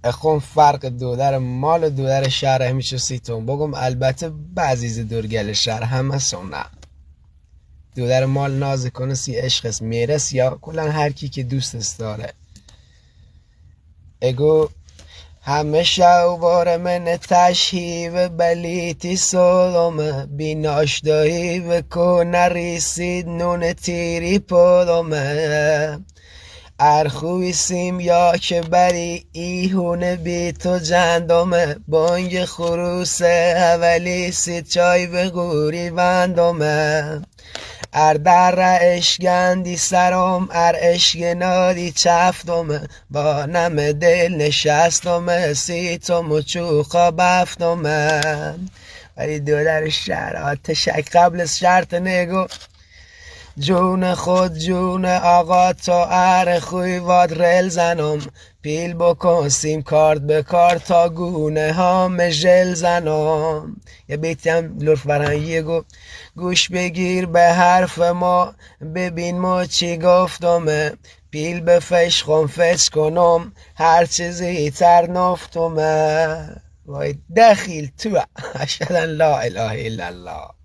اخون فرق دودر مال و دودر شهر همیشه سیتون بگم البته بعضی دورگل شهر همه سونه دودر مال ناز کنه سی عشق است میرس یا کلن هر کی که دوست داره اگو همه شوبار من تشهیب بلیتی سلامه بیناشدایی بکن نریسید نون تیری پلومه ارخوی سیم یا که بری ایهونه بی تو جندامه بانگ خروس اولی سی چای به غوری وندامه ار در اشگندی سرم ار اشگ نادی چفتم با نم دل نشستم سی تو مچوخا بفتم ولی دو در شهر آتشک قبل از شرط نگو جون خود جون آقا تا ار خوی واد رل زنم پیل بکن سیم کارت به کارت تا گونه ها مژل زنم یه بیتی هم لطف فرهنگی گوش بگیر به حرف ما ببین ما چی گفتم پیل به فشخم فش کنم هر چیزی تر نفتم وای دخیل تو اشهد ان لا اله الا الله